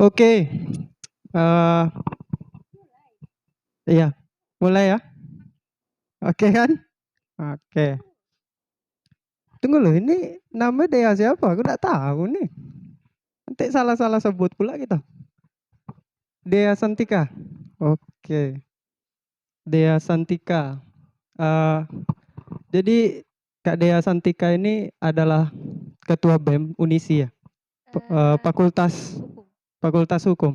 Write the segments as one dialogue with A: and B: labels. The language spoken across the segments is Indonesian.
A: Oke, eh iya, mulai ya. Oke kan? Oke. Tunggu loh, ini nama Dea siapa? Aku nggak tahu nih. Nanti salah-salah sebut pula kita. Dea Santika. Oke, Dea Santika. Eh, jadi Kak Dea Santika ini adalah Ketua BEM Unisi ya,
B: Eh,
A: Fakultas
B: Hukum.
A: Fakultas Hukum.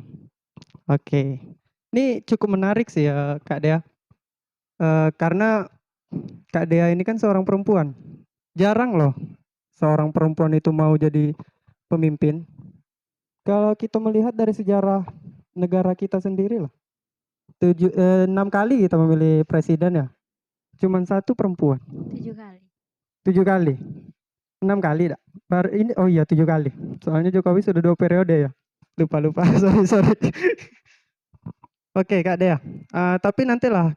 A: Oke, ini cukup menarik sih ya Kak Dea. Karena Kak Dea ini kan seorang perempuan. Jarang loh seorang perempuan itu mau jadi pemimpin. Kalau kita melihat dari sejarah negara kita sendiri lah, 6 kali kita memilih presiden ya, cuman satu perempuan.
B: 7 kali.
A: 7 kali, 6 kali dak. Baru ini, oh iya 7 kali. Soalnya Jokowi sudah 2 periode ya. Lupa lupa, sorry sorry. Oke Kak Dea, tapi nantilah,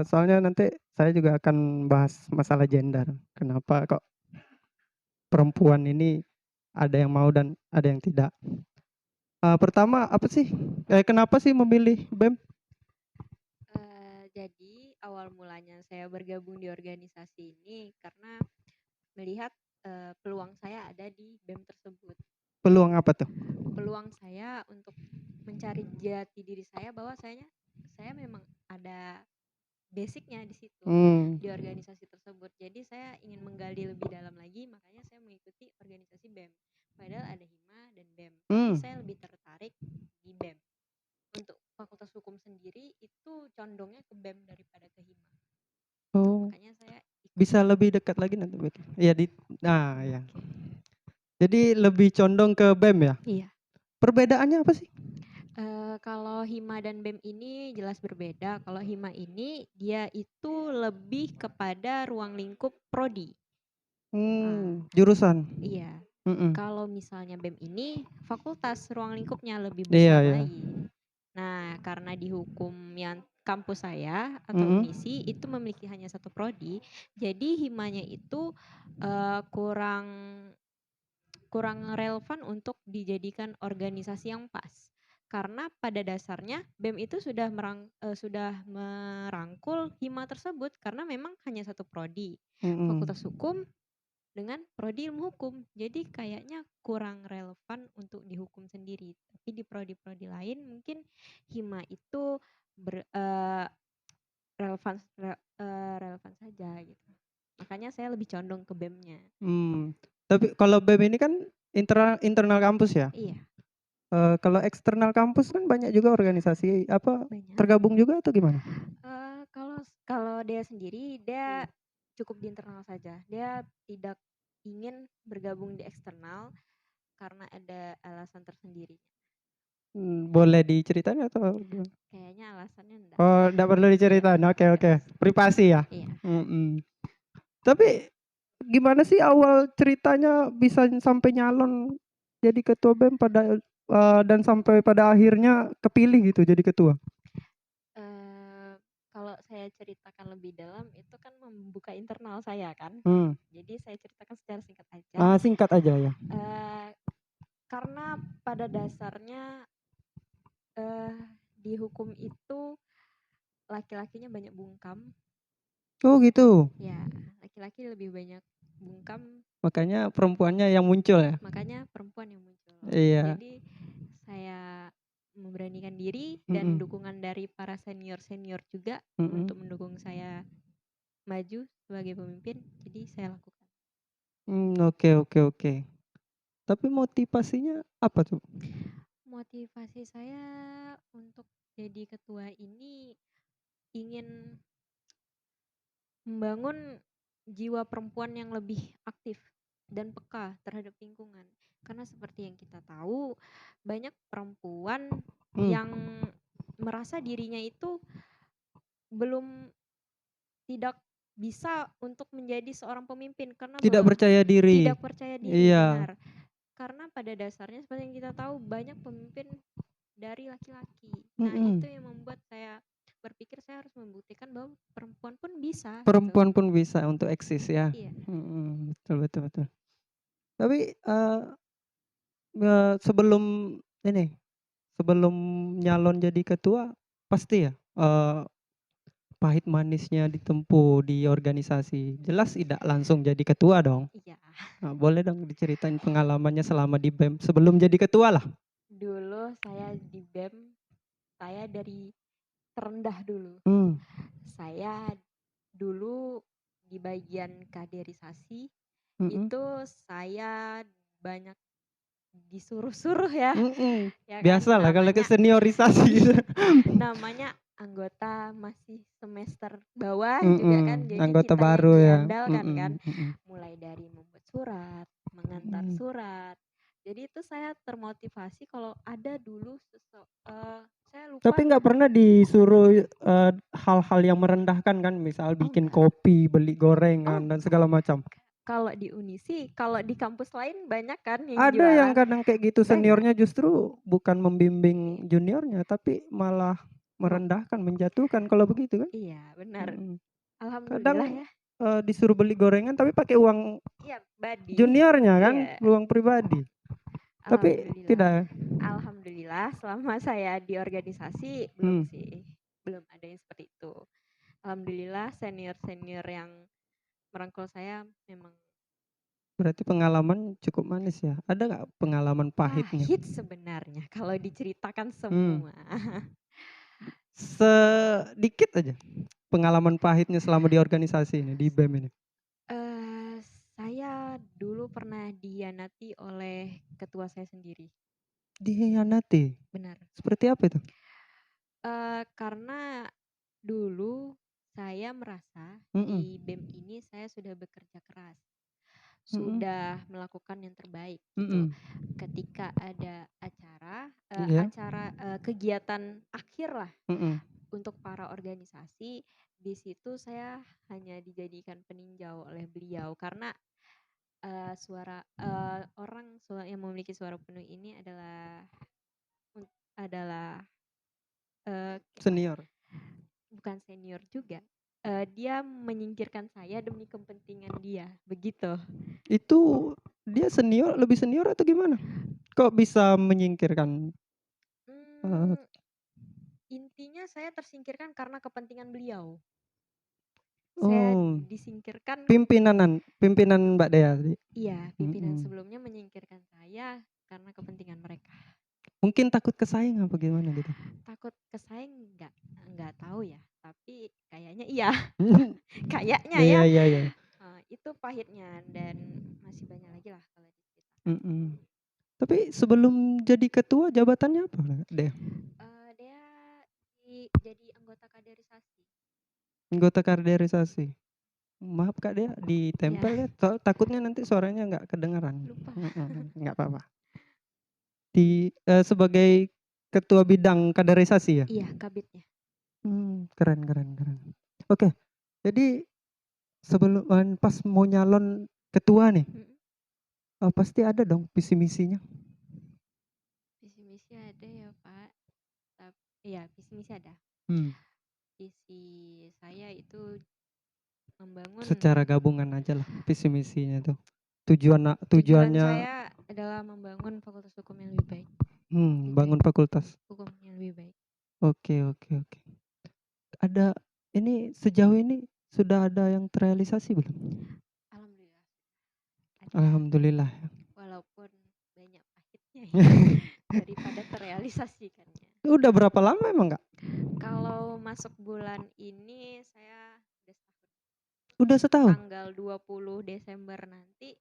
A: soalnya nanti saya juga akan bahas masalah gender. Kenapa kok perempuan ini ada yang mau dan ada yang tidak. Pertama apa sih? Kenapa sih memilih BEM?
B: Jadi awal mulanya saya bergabung di organisasi ini karena melihat peluang saya ada di BEM tersebut.
A: Peluang apa tuh?
B: Peluang saya untuk mencari jati diri saya bahwa saya memang ada basicnya di situ
A: Hmm.
B: di organisasi tersebut. Jadi saya ingin menggali lebih dalam lagi, makanya saya mengikuti organisasi BEM. Padahal ada HIMA dan BEM, tapi
A: Hmm.
B: saya lebih tertarik di BEM. Untuk Fakultas Hukum sendiri itu condongnya ke BEM daripada ke HIMA.
A: Oh,
B: Makanya saya ikut
A: bisa
B: BEM.
A: lebih dekat lagi nanti berarti. Ya ya. Jadi lebih condong ke BEM ya.
B: Iya.
A: Perbedaannya apa sih?
B: Kalau HIMA dan BEM ini jelas berbeda. Kalau HIMA ini dia itu lebih kepada ruang lingkup prodi.
A: Jurusan.
B: Iya.
A: Mm-mm.
B: Kalau misalnya BEM ini fakultas ruang lingkupnya lebih
A: Iya
B: besar
A: iya.
B: lagi. Nah, karena di hukum yang kampus saya atau
A: Mm-mm.
B: Unisi itu memiliki hanya satu prodi, jadi himanya itu kurang relevan untuk dijadikan organisasi yang pas. Karena pada dasarnya BEM itu sudah merangkul hima tersebut karena memang hanya satu prodi,
A: Mm-mm.
B: Fakultas Hukum dengan prodi ilmu hukum. Jadi kayaknya kurang relevan untuk dihukum sendiri. Tapi di prodi-prodi lain mungkin hima itu relevan relevan saja gitu. Makanya saya lebih condong ke BEM-nya.
A: Tapi kalau BEM ini kan internal kampus ya.
B: Iya,
A: Kalau eksternal kampus kan banyak juga organisasi apa
B: banyak.
A: tergabung juga atau gimana?
B: Kalau kalau dia sendiri dia cukup di internal saja. Dia tidak ingin bergabung di eksternal karena ada alasan tersendiri.
A: Boleh diceritain atau gimana?
B: Kayaknya alasannya enggak.
A: Oh, enggak perlu
B: Iya,
A: diceritain. Oke
B: enggak
A: oke.
B: usah.
A: Privasi ya.
B: Iya.
A: Mm-mm. Tapi gimana sih awal ceritanya bisa sampai nyalon jadi ketua BEM dan sampai pada akhirnya kepilih gitu jadi ketua?
B: Kalau saya ceritakan lebih dalam itu kan membuka internal saya kan.
A: Hmm.
B: Jadi saya ceritakan secara singkat aja.
A: Singkat aja ya.
B: Karena pada dasarnya di hukum itu laki-lakinya banyak bungkam.
A: Oh gitu.
B: Ya, laki-laki lebih banyak bungkam.
A: Makanya perempuannya yang muncul ya.
B: Makanya perempuan yang muncul.
A: Iya.
B: Jadi saya memberanikan diri dan
A: Mm-mm.
B: dukungan dari para senior-senior juga
A: Mm-mm.
B: untuk mendukung saya maju sebagai pemimpin. Jadi saya lakukan.
A: Oke oke oke. Tapi motivasinya apa tuh?
B: Motivasi saya untuk jadi ketua ini ingin membangun jiwa perempuan yang lebih aktif dan peka terhadap lingkungan. Karena seperti yang kita tahu, banyak perempuan yang merasa dirinya itu belum tidak bisa untuk menjadi seorang pemimpin karena
A: Tidak percaya diri.
B: tidak percaya diri,
A: Iya.
B: benar. Karena pada dasarnya seperti yang kita tahu banyak pemimpin dari laki-laki. Nah,
A: Mm-mm.
B: itu yang membuat saya berpikir saya harus membuktikan bahwa perempuan pun bisa gitu.
A: Perempuan pun bisa untuk eksis ya.
B: Iya.
A: Betul betul betul. Tapi sebelum ini, sebelum nyalon jadi ketua pasti ya, pahit manisnya ditempuh di organisasi. Jelas tidak langsung jadi ketua dong.
B: Iya.
A: Nah, boleh dong diceritain pengalamannya selama di BEM sebelum jadi ketua lah.
B: Dulu saya di BEM, saya dari terendah dulu.
A: Hmm.
B: Saya dulu di bagian kaderisasi itu saya banyak disuruh-suruh ya. Ya kan,
A: Biasalah kalau ke
B: namanya
A: seniorisasi.
B: namanya anggota masih semester bawah juga kan, jadi
A: Anggota
B: kita yang
A: baru ya.
B: diandalkan kan. Mulai dari membuat surat, mengantar
A: Mm.
B: surat. Jadi itu saya termotivasi kalau ada dulu saya
A: Tapi
B: lupa.
A: nggak pernah disuruh hal-hal yang merendahkan kan, misal
B: Oh
A: bikin
B: enggak.
A: kopi, beli
B: Oh,
A: gorengan dan segala macam.
B: kalau di Unisi, kalau di kampus lain banyak kan yang
A: Ada yang
B: jualan.
A: kadang kayak gitu,
B: Banyak.
A: seniornya justru bukan membimbing juniornya, tapi malah merendahkan, menjatuhkan kalau begitu kan.
B: Iya, benar. Alhamdulillah
A: Kadang
B: ya.
A: disuruh beli gorengan tapi pakai uang
B: Iya, badi.
A: juniornya kan,
B: Iya.
A: uang pribadi. Tapi tidak.
B: Alhamdulillah selama saya di organisasi belum sih. Belum ada yang seperti itu. Alhamdulillah senior-senior yang merangkul saya memang.
A: Berarti pengalaman cukup manis ya. Ada nggak pengalaman pahitnya?
B: Pahit sebenarnya kalau diceritakan semua.
A: Sedikit aja pengalaman pahitnya selama di organisasi ini, di BEM ini.
B: Saya dulu pernah dihianati oleh ketua saya sendiri.
A: Dihianati?
B: Benar.
A: Seperti apa itu?
B: Karena dulu saya merasa di BEM ini saya sudah bekerja keras. Sudah melakukan yang terbaik gitu. Ketika ada acara kegiatan akhir lah untuk para organisasi, di situ saya hanya dijadikan peninjau oleh beliau karena suara orang yang memiliki suara penuh ini adalah
A: senior.
B: Bukan senior juga. Dia menyingkirkan saya demi kepentingan dia, begitu.
A: Itu dia lebih senior atau gimana? Kok bisa menyingkirkan?
B: Intinya saya tersingkirkan karena kepentingan beliau. Saya disingkirkan.
A: Pimpinan Mbak Dea.
B: Iya, pimpinan sebelumnya menyingkirkan saya karena kepentingan mereka.
A: Mungkin takut kesaing apa gimana gitu?
B: Takut kesaing nggak tahu ya, tapi kayaknya iya. Kayaknya ya.
A: Iya.
B: Itu pahitnya dan masih banyak lagi lah kalau diceritakan.
A: Tapi sebelum jadi ketua jabatannya apa, Dea?
B: Dia jadi anggota kaderisasi.
A: Anggota kaderisasi. Maaf Kak Dea, ditempel ya. Takutnya nanti suaranya nggak kedengeran.
B: Lupa.
A: Nggak apa-apa. Sebagai ketua bidang kaderisasi ya?
B: Iya, kabitnya.
A: Keren. Oke, jadi sebelum pas mau nyalon ketua nih, pasti ada dong visi misinya.
B: Visi misi ada ya Pak. Iya, visi misi ada. Visi saya itu membangun.
A: Secara gabungan aja lah visi misinya tuh.
B: Tujuan
A: Tujuannya
B: saya adalah membangun fakultas hukum yang lebih baik.
A: Bangun fakultas
B: hukum yang lebih baik.
A: Oke. Ada ini sejauh ini sudah ada yang terrealisasi belum?
B: Alhamdulillah.
A: Alhamdulillah.
B: Walaupun banyak pahitnya ya, daripada terrealisasikannya.
A: Udah berapa lama emang Kak?
B: Kalau masuk bulan ini saya
A: udah setahun.
B: Tanggal 20 Desember nanti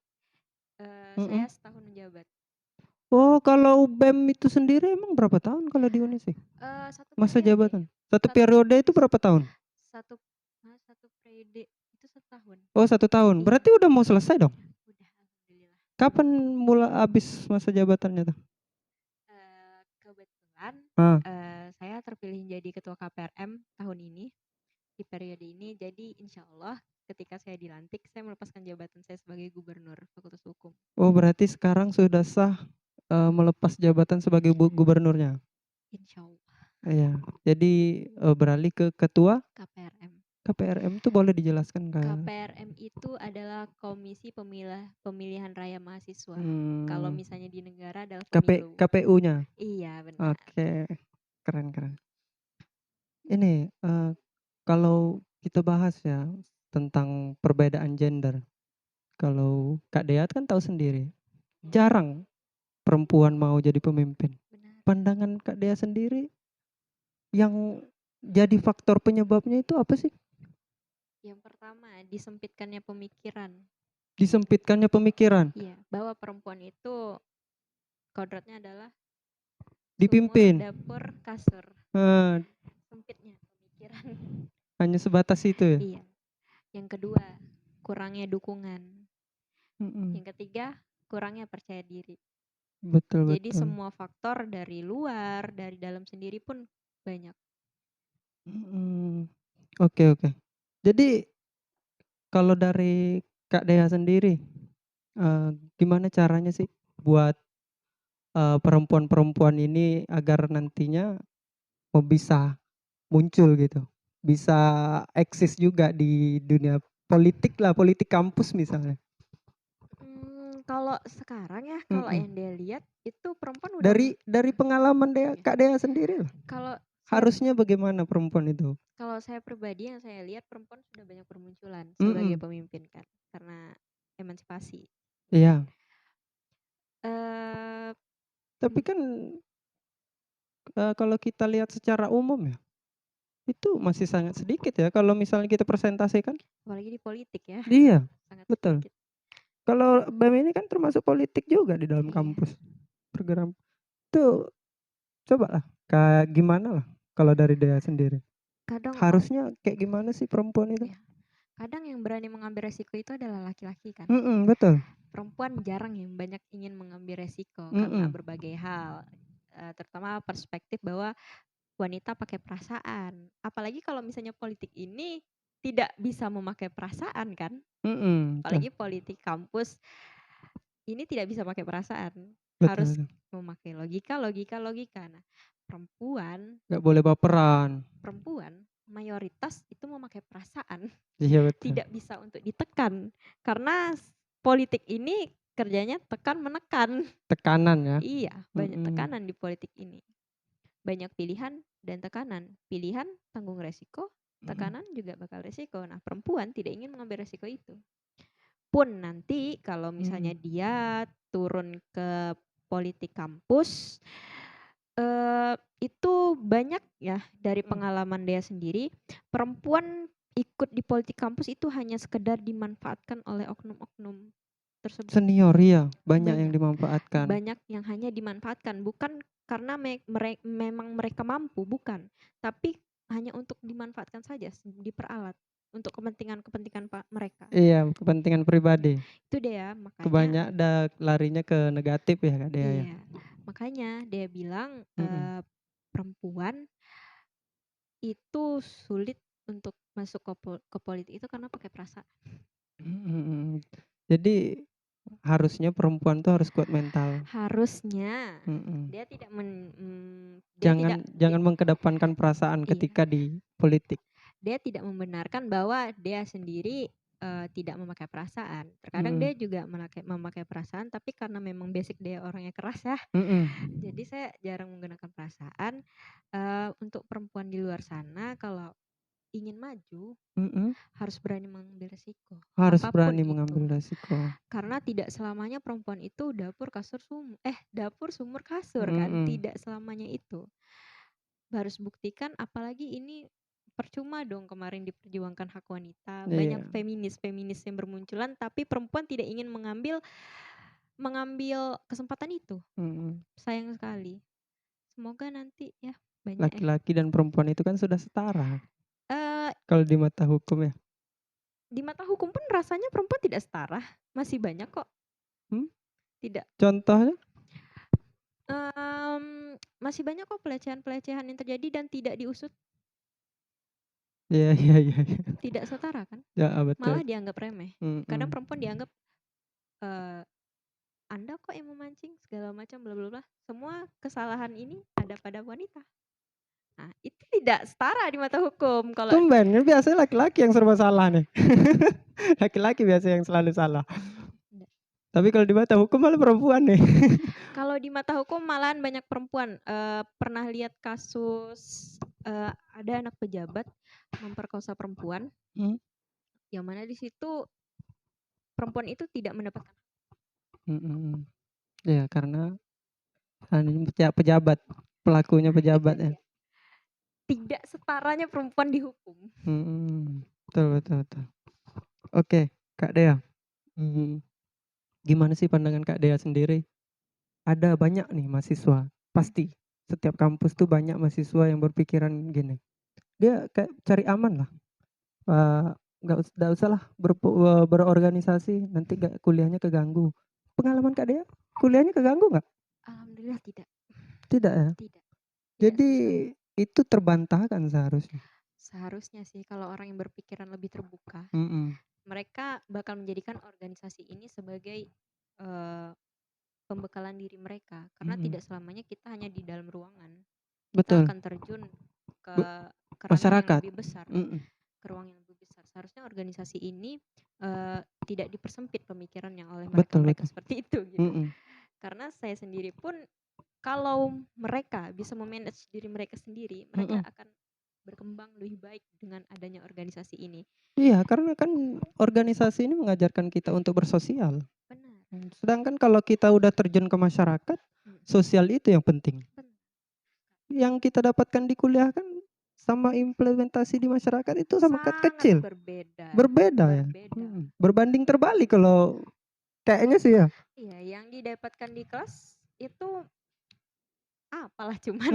B: saya setahun menjabat.
A: Oh, kalau BEM itu sendiri emang berapa tahun kalau di Unis sih? Masa jabatan. Satu periode itu berapa tahun?
B: Satu periode itu 1 tahun.
A: Oh, 1 tahun. Berarti udah mau selesai dong?
B: Udah, alhamdulillah.
A: Kapan mulai habis masa jabatannya tuh?
B: Kebetulan saya terpilih jadi ketua KPRM tahun ini, di periode ini. Jadi insya Allah ketika saya dilantik, saya melepaskan jabatan saya sebagai gubernur Fakultas Hukum.
A: Oh, berarti sekarang sudah sah melepas jabatan sebagai gubernurnya?
B: Insya Allah.
A: Iya, jadi beralih ke ketua KPRM tuh boleh dijelaskan, Kak?
B: KPRM itu adalah Komisi Pemilihan Raya Mahasiswa. Kalau
A: Hmm.
B: misalnya di negara adalah pemilu.
A: KPU-nya.
B: Iya, benar.
A: Oke, keren. Ini kalau kita bahas ya tentang perbedaan gender. Kalau Kak Dea kan tahu sendiri, jarang perempuan mau jadi pemimpin.
B: Benar.
A: Pandangan Kak Dea sendiri yang jadi faktor penyebabnya itu apa sih?
B: Yang pertama, disempitkannya pemikiran.
A: Disempitkannya pemikiran,
B: Iya, bahwa perempuan itu kodratnya adalah sumur,
A: dipimpin.
B: dapur, kasur.
A: Eh,
B: Sempitnya pemikiran.
A: hanya sebatas itu ya.
B: Iya. Yang kedua, kurangnya dukungan.
A: Mm-mm.
B: Yang ketiga, kurangnya percaya diri.
A: Betul.
B: Jadi semua faktor dari luar, dari dalam sendiri pun banyak.
A: Oke. Jadi kalau dari Kak Dea sendiri, gimana caranya sih buat perempuan-perempuan ini agar nantinya bisa muncul gitu, bisa eksis juga di dunia politik lah, politik kampus misalnya.
B: Kalau sekarang ya, kalau yang dia lihat itu perempuan udah
A: Dari pengalaman Dea,
B: Iya.
A: Kak Dea sendiri lah.
B: Kalau
A: Harusnya bagaimana perempuan itu?
B: kalau saya pribadi yang saya lihat perempuan sudah banyak bermunculan sebagai pemimpin kan, karena emansipasi.
A: Iya.
B: Eh,
A: Tapi kan kalau kita lihat secara umum ya, itu masih sangat sedikit ya kalau misalnya kita presentasikan.
B: apalagi di politik ya,
A: Iya,
B: sangat
A: betul.
B: sedikit.
A: Kalau BEM ini kan termasuk politik juga di dalam
B: Iya.
A: kampus. Program itu coba lah, kayak gimana lah kalau dari Dea sendiri?
B: Kadang
A: Harusnya kayak gimana sih perempuan itu?
B: Iya. Kadang yang berani mengambil resiko itu adalah laki-laki kan.
A: Betul.
B: Perempuan jarang yang banyak ingin mengambil resiko karena berbagai hal, terutama perspektif bahwa wanita pakai perasaan. Apalagi kalau misalnya politik ini tidak bisa memakai perasaan kan. Apalagi politik kampus ini tidak bisa pakai perasaan. Harus memakai logika. Nah, perempuan
A: nggak boleh baperan.
B: Perempuan mayoritas itu memakai perasaan.
A: Iya, betul.
B: Tidak bisa untuk ditekan. Karena politik ini kerjanya tekan menekan.
A: Tekanan ya.
B: Iya, banyak tekanan di politik ini. Banyak pilihan dan tekanan. Pilihan tanggung resiko, tekanan juga bakal resiko. Nah, perempuan tidak ingin mengambil resiko itu. Pun nanti kalau misalnya dia turun ke politik kampus, itu banyak ya dari pengalaman dia sendiri, perempuan ikut di politik kampus itu hanya sekedar dimanfaatkan oleh oknum-oknum tersebut.
A: Senior ya, banyak yang dimanfaatkan.
B: Banyak yang hanya dimanfaatkan, bukan karena memang mereka mampu, bukan. Tapi hanya untuk dimanfaatkan saja, diperalat untuk kepentingan mereka.
A: Iya, kepentingan pribadi.
B: Itu dia, makanya
A: Kebanyak larinya ke negatif ya Kak Dea ya.
B: Iya, makanya dia bilang perempuan itu sulit untuk masuk ke politik itu karena pakai perasaan.
A: Jadi harusnya perempuan tuh harus kuat mental.
B: Harusnya. Dia tidak
A: jangan mengedepankan perasaan ketika di politik.
B: Dia tidak membenarkan bahwa dia sendiri tidak memakai perasaan. Terkadang dia juga memakai perasaan, tapi karena memang basic dia orangnya keras ya. Jadi saya jarang menggunakan perasaan. Untuk perempuan di luar sana kalau ingin maju harus berani mengambil resiko.
A: Harus
B: Apapun
A: berani
B: itu.
A: mengambil resiko.
B: Karena tidak selamanya perempuan itu dapur sumur kasur kan, tidak selamanya itu. Harus buktikan, apalagi ini percuma dong kemarin diperjuangkan hak wanita. Banyak feminis yang bermunculan tapi perempuan tidak ingin mengambil kesempatan itu. Sayang sekali. Semoga nanti ya banyak
A: laki-laki dan perempuan itu kan sudah setara. Kalau di mata hukum ya.
B: Di mata hukum pun rasanya perempuan tidak setara. Masih banyak kok. Tidak.
A: Contohnya?
B: Masih banyak kok pelecehan-pelecehan yang terjadi dan tidak diusut.
A: Iya.
B: Tidak setara kan?
A: Ya, betul.
B: Malah dianggap remeh. Kadang perempuan dianggap Anda kok yang memancing segala macam bla bla bla. Semua kesalahan ini ada pada wanita. Nah, itu tidak setara di mata hukum. Kalau
A: Tumben, ini biasanya laki-laki yang serba salah nih. Laki-laki biasa yang selalu salah.
B: Nggak.
A: Tapi kalau di mata hukum malah perempuan nih.
B: Kalau di mata hukum malahan banyak perempuan. Pernah lihat kasus ada anak pejabat memperkosa perempuan,
A: Hmm.
B: yang mana di situ perempuan itu tidak mendapatkan
A: Ya karena pejabat, pelakunya pejabat ya.
B: dia. Tidak setaranya perempuan dihukum.
A: Betul, betul, betul. Oke, Kak Dea. Gimana sih pandangan Kak Dea sendiri? Ada banyak nih mahasiswa, pasti setiap kampus tuh banyak mahasiswa yang berpikiran gini. Dia kayak cari aman lah. Nggak usah lah berorganisasi, nanti kuliahnya keganggu. Pengalaman Kak Dea, kuliahnya keganggu nggak?
B: Alhamdulillah tidak.
A: Tidak ya?
B: Tidak.
A: Jadi
B: Tidak
A: itu terbantahkan seharusnya.
B: seharusnya sih kalau orang yang berpikiran lebih terbuka,
A: Mm-mm.
B: mereka bakal menjadikan organisasi ini sebagai pembekalan diri mereka. Karena
A: Mm-mm.
B: tidak selamanya kita hanya di dalam ruangan. Kita
A: Betul.
B: akan terjun ke ranah yang
A: Masyarakat.
B: lebih besar,
A: Mm-mm.
B: ke ruang yang lebih besar. Seharusnya organisasi ini tidak dipersempit pemikirannya oleh
A: Betul,
B: mereka-mereka
A: betul.
B: seperti itu gitu.
A: Mm-mm.
B: Karena saya sendiri pun kalau mereka bisa memanage diri mereka sendiri, mereka
A: Mm-mm.
B: akan berkembang lebih baik dengan adanya organisasi ini.
A: Iya, karena kan organisasi ini mengajarkan kita untuk bersosial.
B: Benar.
A: Sedangkan kalau kita udah terjun ke masyarakat, sosial itu yang penting.
B: Benar.
A: Yang kita dapatkan di kuliah kan sama implementasi di masyarakat itu sama
B: Sangat
A: kecil.
B: berbeda.
A: Berbeda ya. Berbanding terbalik kalau kayaknya sih ya.
B: Iya, yang didapatkan di kelas itu apalah cuman.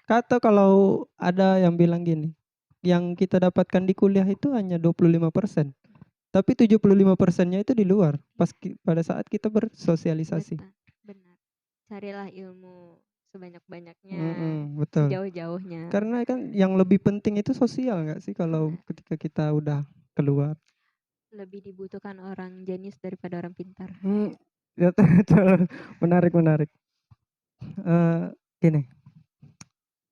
A: Kata kalau ada yang bilang gini, yang kita dapatkan di kuliah itu hanya 25%. Tapi 75%-nya itu di luar pada saat kita bersosialisasi.
B: Benar. Carilah ilmu sebanyak-banyaknya,
A: Betul.
B: sejauh-jauhnya.
A: Karena kan yang lebih penting itu sosial nggak sih kalau ketika kita udah keluar.
B: Lebih dibutuhkan orang jenius daripada orang pintar.
A: Betul. Menarik. Gini,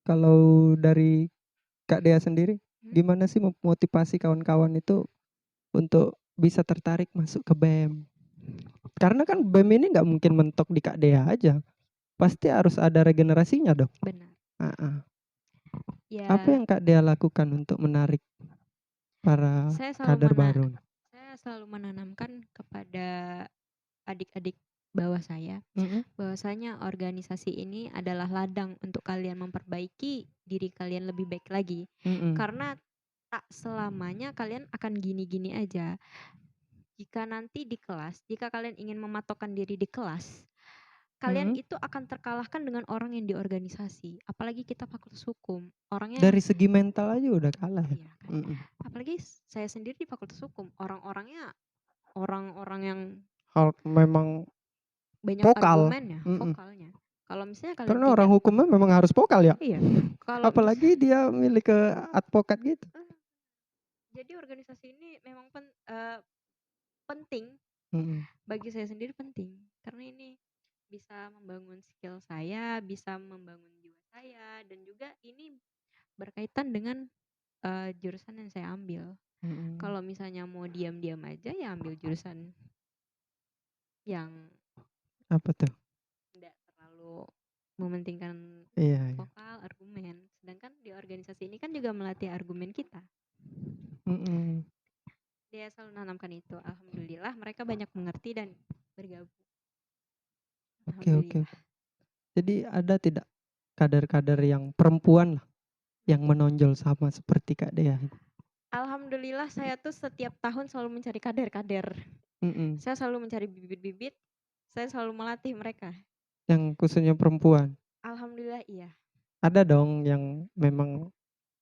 A: kalau dari Kak Dea sendiri, gimana sih memotivasi kawan-kawan itu untuk bisa tertarik masuk ke BEM? Karena kan BEM ini nggak mungkin mentok di Kak Dea aja, pasti harus ada regenerasinya dong.
B: Benar. Ya,
A: apa yang Kak Dea lakukan untuk menarik para kader baru?
B: Saya selalu menanamkan kepada adik-adik bawah saya, bahwasanya organisasi ini adalah ladang untuk kalian memperbaiki diri kalian lebih baik lagi. Karena tak selamanya kalian akan gini-gini aja. Jika nanti di kelas, jika kalian ingin mematokkan diri di kelas, kalian itu akan terkalahkan dengan orang yang di organisasi. Apalagi kita fakultas hukum, orangnya
A: dari segi mental aja udah kalah ya.
B: Iya, kan? Apalagi saya sendiri di fakultas hukum, orang-orangnya orang-orang yang
A: memang
B: banyak
A: vokal.
B: argumennya, vokalnya. Kalau misalnya kalian
A: Karena orang hukumnya memang harus vokal ya.
B: Iya.
A: Apalagi dia milik ke advokat gitu.
B: Jadi organisasi ini memang penting. Bagi saya sendiri penting karena ini bisa membangun skill saya, bisa membangun jiwa saya, dan juga ini berkaitan dengan jurusan yang saya ambil. Kalau misalnya mau diam-diam aja ya ambil jurusan yang
A: apa tuh?
B: tidak terlalu mementingkan vokal, argumen. Sedangkan di organisasi ini kan juga melatih argumen kita. Dia selalu menanamkan itu. Alhamdulillah mereka banyak mengerti dan bergabung.
A: Oke. Jadi ada tidak kader-kader yang perempuan lah yang menonjol sama seperti Kak Dea?
B: Alhamdulillah saya tuh setiap tahun selalu mencari kader-kader. Saya selalu mencari bibit-bibit. Saya selalu melatih mereka.
A: Yang khususnya perempuan?
B: Alhamdulillah iya.
A: Ada dong yang memang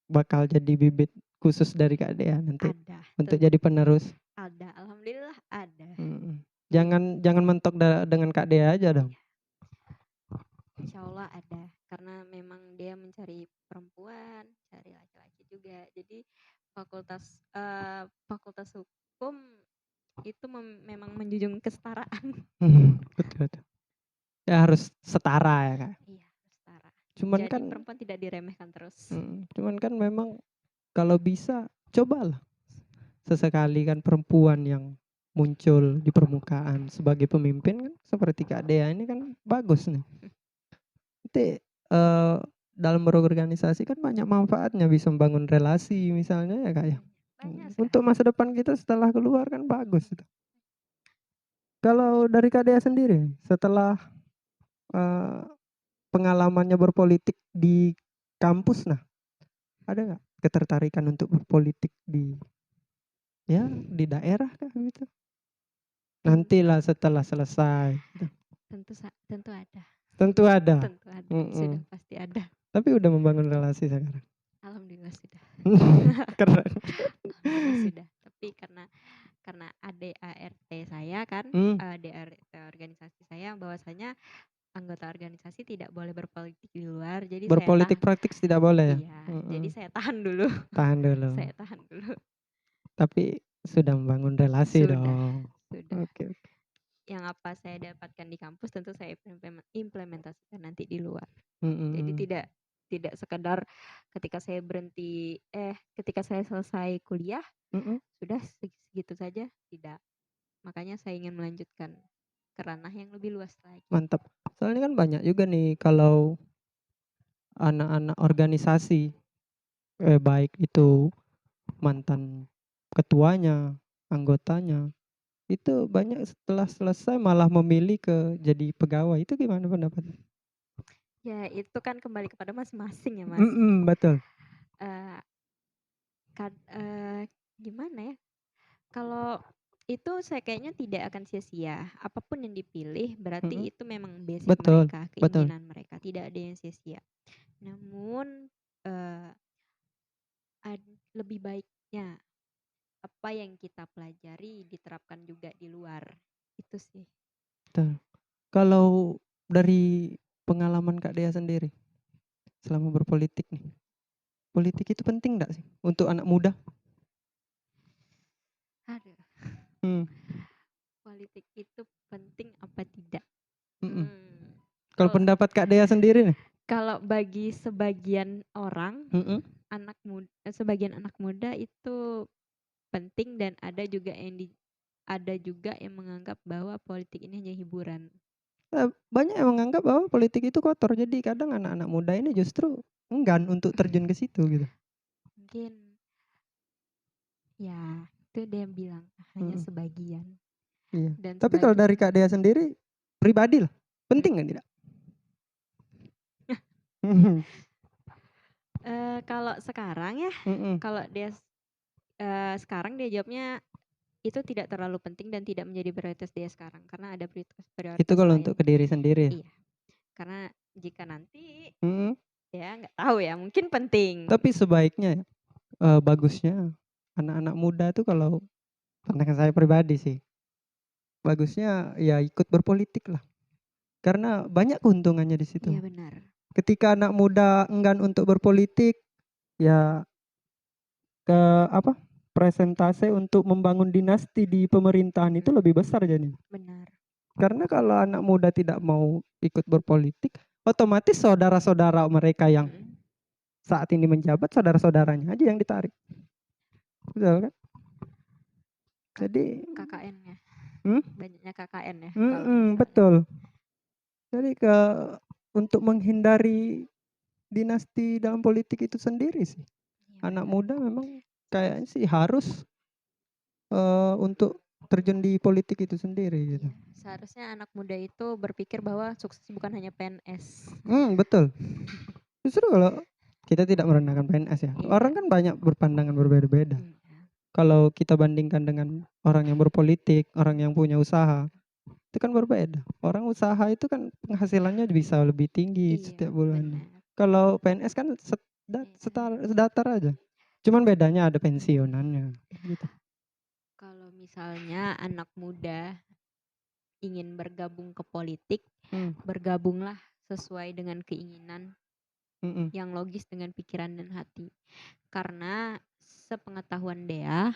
A: bakal jadi bibit khusus dari Kak Dea nanti?
B: Ada.
A: Untuk jadi penerus?
B: Ada, alhamdulillah ada.
A: Jangan mentok dengan Kak Dea aja dong.
B: Insya Allah ada, karena memang dia mencari perempuan, cari laki-laki juga. Jadi fakultas hukum itu memang menjunjung kesetaraan.
A: Betul. Ya harus setara ya Kak.
B: Iya, setara.
A: Cuman
B: Jadi
A: kan
B: perempuan tidak diremehkan terus.
A: cuman kan memang kalau bisa cobalah sesekali kan perempuan yang muncul di permukaan sebagai pemimpin kan seperti Kak Dea ini kan bagus nih. Nanti dalam berorganisasi kan banyak manfaatnya, bisa membangun relasi misalnya ya Kak ya.
B: Banyak
A: Untuk
B: sekali.
A: masa depan kita setelah keluar kan bagus itu. Kalau dari Kak Dea sendiri setelah eh, pengalamannya berpolitik di kampus, nah ada nggak ketertarikan untuk berpolitik di daerah kah gitu? Nantilah setelah selesai.
B: Tentu ada.
A: Tentu ada.
B: Tentu ada. Sudah pasti ada.
A: Tapi udah membangun relasi sekarang.
B: Alhamdulillah sudah.
A: Keren.
B: Alhamdulillah sudah. Tapi karena ADART saya kan, ADART organisasi saya bahwasanya anggota organisasi tidak boleh berpolitik di luar. Jadi
A: Berpolitik praktis tidak boleh ya?
B: Iya, jadi saya tahan dulu.
A: Tahan dulu.
B: Saya tahan dulu.
A: Tapi sudah membangun relasi
B: Sudah,
A: dong.
B: sudah.
A: Oke.
B: Yang apa saya dapatkan di kampus tentu saya implementasikan nanti di luar.
A: Mm-mm.
B: Jadi tidak sekedar ketika saya ketika saya selesai kuliah sudah segitu saja, tidak. Makanya saya ingin melanjutkan ke ranah yang lebih luas lagi.
A: Mantap. Soalnya kan banyak juga nih kalau anak-anak organisasi, baik itu mantan ketuanya, anggotanya, itu banyak setelah selesai malah memilih ke jadi pegawai. Itu gimana pendapatnya?
B: Ya itu kan kembali kepada masing-masing ya Mas.
A: Betul.
B: Gimana ya? Kalau itu saya kayaknya tidak akan sia-sia. Apapun yang dipilih berarti itu memang basic
A: Betul,
B: mereka,
A: betul.
B: keinginan mereka. Tidak ada yang sia-sia. Namun lebih baiknya apa yang kita pelajari diterapkan juga di luar. Itu sih.
A: Betul. Kalau dari pengalaman Kak Dea sendiri selama berpolitik nih, politik itu penting nggak sih untuk anak muda?
B: Aduh, politik itu penting apa tidak?
A: Kalau pendapat Kak Dea sendiri nih?
B: Kalau bagi sebagian orang, sebagian anak muda itu penting, dan ada juga yang menganggap bahwa politik ini hanya hiburan.
A: Banyak yang menganggap bahwa politik itu kotor, jadi kadang anak-anak muda ini justru enggan untuk terjun ke situ gitu.
B: Mungkin ya itu dia yang bilang hanya sebagian.
A: Iya.
B: Dan
A: tapi kalau dari Kak Dea sendiri pribadi lah, penting nggak tidak?
B: Kalau sekarang ya, kalau dia sekarang dia jawabnya itu tidak terlalu penting dan tidak menjadi prioritas dia sekarang karena ada prioritas
A: Itu kalau
B: lain.
A: untuk ke diri sendiri.
B: Iya. Karena jika nanti ya nggak tahu ya, mungkin penting.
A: Tapi sebaiknya bagusnya anak-anak muda tuh, kalau pandangan saya pribadi sih, bagusnya ya ikut berpolitik lah. Karena banyak keuntungannya di situ.
B: Iya benar.
A: Ketika anak muda enggan untuk berpolitik, ya presentase untuk membangun dinasti di pemerintahan itu lebih besar jadi.
B: Benar.
A: Karena kalau anak muda tidak mau ikut berpolitik, otomatis saudara-saudara mereka yang saat ini menjabat, saudara-saudaranya aja yang ditarik. Betul kan? Jadi
B: KKN-nya. Banyaknya KKN ya.
A: Betul. Jadi untuk menghindari dinasti dalam politik itu sendiri sih, anak muda memang kayaknya sih harus untuk terjun di politik itu sendiri gitu.
B: Seharusnya anak muda itu berpikir bahwa sukses bukan hanya PNS.
A: Betul. Justru kalau kita tidak merendahkan PNS ya, orang kan banyak berpandangan berbeda-beda. Kalau kita bandingkan dengan orang yang berpolitik, orang yang punya usaha, itu kan berbeda. Orang usaha itu kan penghasilannya bisa lebih tinggi setiap bulan. Kalau PNS kan sedatar aja. Cuman bedanya ada pensiunannya gitu.
B: Kalau misalnya anak muda ingin bergabung ke politik, bergabunglah sesuai dengan keinginan yang logis dengan pikiran dan hati. Karena sepengetahuan Dea,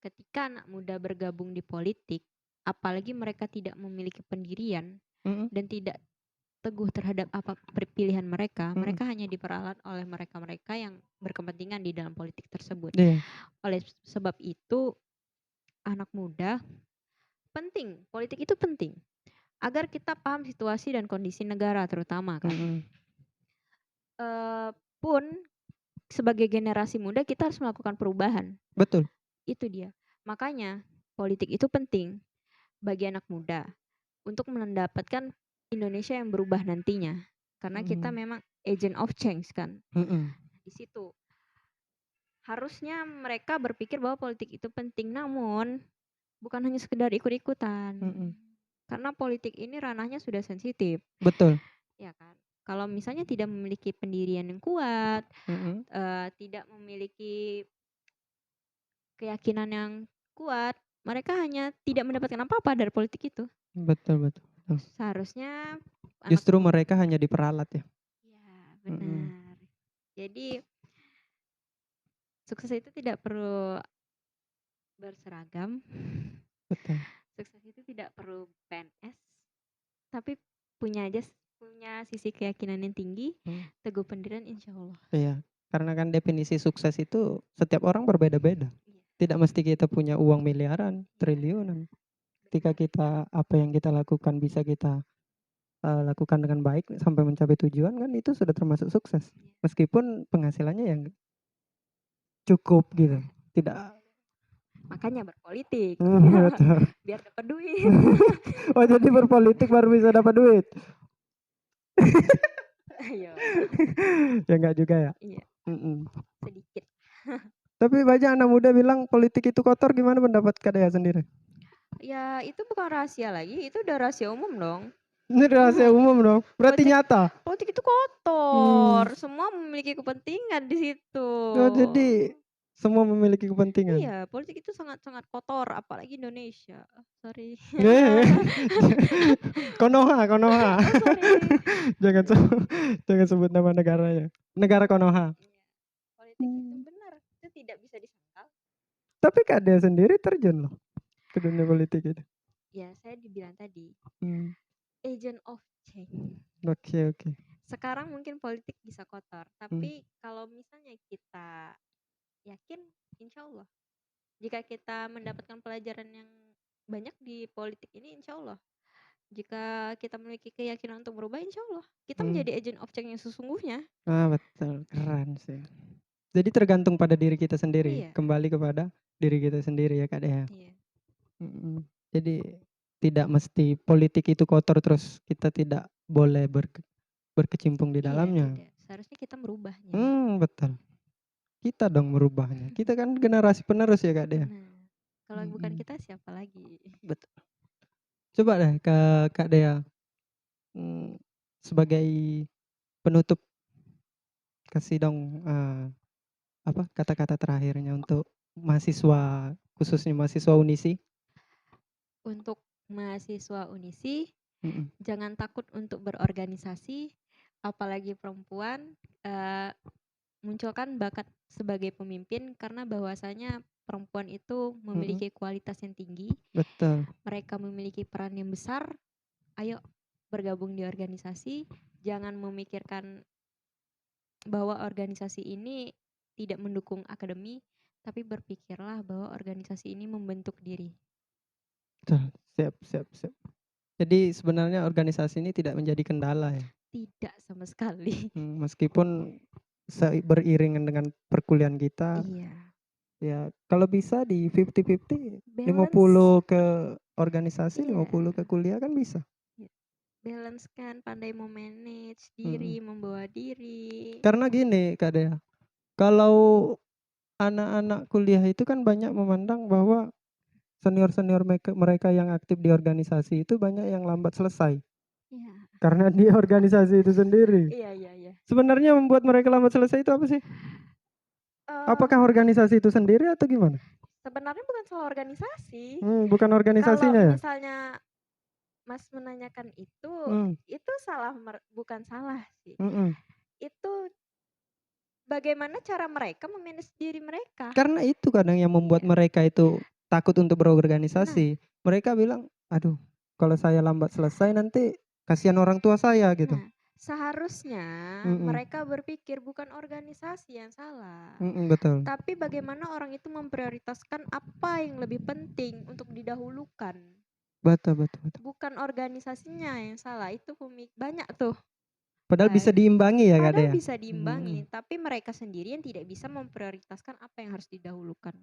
B: ketika anak muda bergabung di politik, apalagi mereka tidak memiliki pendirian dan tidak teguh terhadap apa pilihan mereka,
A: Mhm.
B: mereka hanya diperalat oleh mereka-mereka yang berkepentingan di dalam politik tersebut.
A: Iya.
B: Oleh sebab itu, anak muda penting, politik itu penting agar kita paham situasi dan kondisi negara terutama kan.
A: Mhm.
B: Pun sebagai generasi muda kita harus melakukan perubahan.
A: Betul.
B: Itu dia. Makanya politik itu penting bagi anak muda untuk mendapatkan Indonesia yang berubah nantinya. Karena kita
A: Mhm.
B: memang agent of change kan.
A: Mhm.
B: Di situ harusnya mereka berpikir bahwa politik itu penting, namun bukan hanya sekedar ikut-ikutan.
A: Mhm.
B: Karena politik ini ranahnya sudah sensitif,
A: Betul.
B: ya kan? Kalau misalnya tidak memiliki pendirian yang kuat,
A: Mhm.
B: tidak memiliki keyakinan yang kuat, mereka hanya tidak mendapatkan apa-apa dari politik itu.
A: Betul betul betul.
B: Seharusnya anak
A: Justru mereka hanya diperalat ya?
B: ya,
A: Mhm.
B: benar. Jadi sukses itu tidak perlu berseragam.
A: Betul.
B: Sukses itu tidak perlu PNS, tapi punya sisi keyakinan yang tinggi,
A: Mhm.
B: teguh pendirian insya Allah.
A: Iya, karena kan definisi sukses itu setiap orang berbeda-beda.
B: Iya.
A: Tidak mesti kita punya uang miliaran,
B: Iya,
A: triliunan. Ketika
B: benar.
A: kita apa yang kita lakukan bisa kita lakukan dengan baik sampai mencapai tujuan kan itu sudah termasuk sukses.
B: Iya.
A: Meskipun penghasilannya yang cukup gitu. Tidak
B: Makanya berpolitik.
A: betul.
B: Biar dapat duit.
A: Oh jadi berpolitik baru bisa dapat duit?
B: Ayo.
A: Ya enggak juga ya?
B: Iya,
A: Mhm.
B: sedikit.
A: Tapi banyak anak muda bilang politik itu kotor, gimana pendapat Kak Dea sendiri?
B: Ya itu bukan rahasia lagi, itu udah rahasia umum dong.
A: Ini rahasia umum dong, berarti
B: Politik,
A: nyata?
B: politik itu kotor, semua memiliki kepentingan di situ.
A: Oh jadi semua memiliki kepentingan?
B: Iya, politik itu sangat-sangat kotor, apalagi Indonesia. Sorry.
A: Konoha, Konoha.
B: Oh, sorry.
A: Jangan sebut nama negaranya. Negara Konoha.
B: Iya, politik itu benar, itu tidak bisa disangkal.
A: Tapi Kak Dea sendiri terjun loh ke dunia politik itu.
B: Ya, saya dibilang tadi, agent of change.
A: Oke, oke.
B: Sekarang mungkin politik bisa kotor, tapi kalau misalnya kita yakin, insya Allah. Jika kita mendapatkan pelajaran yang banyak di politik ini, insya Allah. Jika kita memiliki keyakinan untuk berubah, insya Allah. Kita menjadi agent of change yang sesungguhnya.
A: Ah betul, keren sih. Jadi tergantung pada diri kita sendiri,
B: Iya.
A: kembali kepada diri kita sendiri ya Kak Dea.
B: Iya.
A: Jadi tidak mesti politik itu kotor terus kita tidak boleh berkecimpung di dalamnya.
B: Tidak. Seharusnya kita merubahnya.
A: Betul. Kita dong merubahnya. Kita kan generasi penerus ya Kak Dea.
B: Nah, kalau bukan kita siapa lagi?
A: Betul. Coba deh ke Kak Dea, sebagai penutup kasih dong apa kata-kata terakhirnya untuk mahasiswa, khususnya mahasiswa Unisi.
B: Untuk mahasiswa Unisi,
A: Mhm.
B: jangan takut untuk berorganisasi, apalagi perempuan, munculkan bakat sebagai pemimpin karena bahwasanya perempuan itu memiliki kualitas yang tinggi.
A: Betul.
B: Mereka memiliki peran yang besar. Ayo bergabung di organisasi, jangan memikirkan bahwa organisasi ini tidak mendukung akademi, tapi berpikirlah bahwa organisasi ini membentuk diri.
A: Betul, siap. Jadi sebenarnya organisasi ini tidak menjadi kendala ya?
B: Tidak sama sekali.
A: Meskipun beriringan dengan perkuliahan kita.
B: Iya.
A: Ya kalau bisa di 50-50, 50
B: Balance.
A: ke organisasi,
B: Iya.
A: 50 ke kuliah kan bisa.
B: Balance kan, pandai memanage diri, membawa diri.
A: Karena gini Kak Dea, kalau anak-anak kuliah itu kan banyak memandang bahwa senior-senior mereka yang aktif di organisasi itu banyak yang lambat selesai.
B: Iya.
A: Karena di organisasi itu sendiri.
B: Iya.
A: Sebenarnya membuat mereka lambat selesai itu apa sih? Apakah organisasi itu sendiri atau gimana?
B: Sebenarnya bukan salah organisasi.
A: Bukan organisasinya ya?
B: Kalau misalnya Mas menanyakan itu salah, bukan salah sih. Itu bagaimana cara mereka memanage diri mereka.
A: Karena itu kadang yang membuat mereka itu takut untuk berorganisasi. Mereka bilang, aduh kalau saya lambat selesai nanti Kasihan orang tua saya gitu.
B: Nah, seharusnya
A: Mhm,
B: mereka berpikir bukan organisasi yang salah,
A: betul.
B: tapi bagaimana orang itu memprioritaskan apa yang lebih penting untuk didahulukan.
A: Betul betul betul.
B: Bukan organisasinya yang salah, itu banyak tuh
A: Padahal bisa
B: kan.
A: diimbangi ya, Kak,
B: Padahal
A: Dea?
B: bisa diimbangi,
A: Mhm,
B: tapi mereka sendiri yang tidak bisa memprioritaskan apa yang harus didahulukan.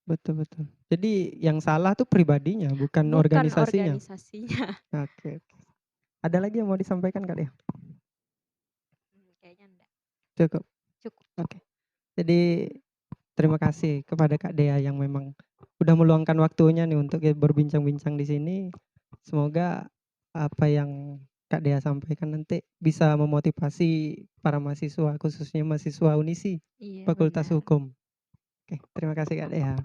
A: betul betul. Jadi yang salah tuh pribadinya, bukan
B: Bukan
A: organisasinya.
B: organisasinya.
A: Oke oke. Ada lagi yang mau disampaikan, Kak, Dea?
B: Kayaknya enggak.
A: Cukup?
B: Cukup.
A: Oke. Jadi terima kasih kepada Kak Dea yang memang udah meluangkan waktunya nih untuk berbincang-bincang di sini. Semoga apa yang Kak Dea sampaikan nanti bisa memotivasi para mahasiswa, khususnya mahasiswa Unisi
B: Iya
A: Fakultas
B: benar.
A: Hukum. Oke, terima kasih Kak Dea.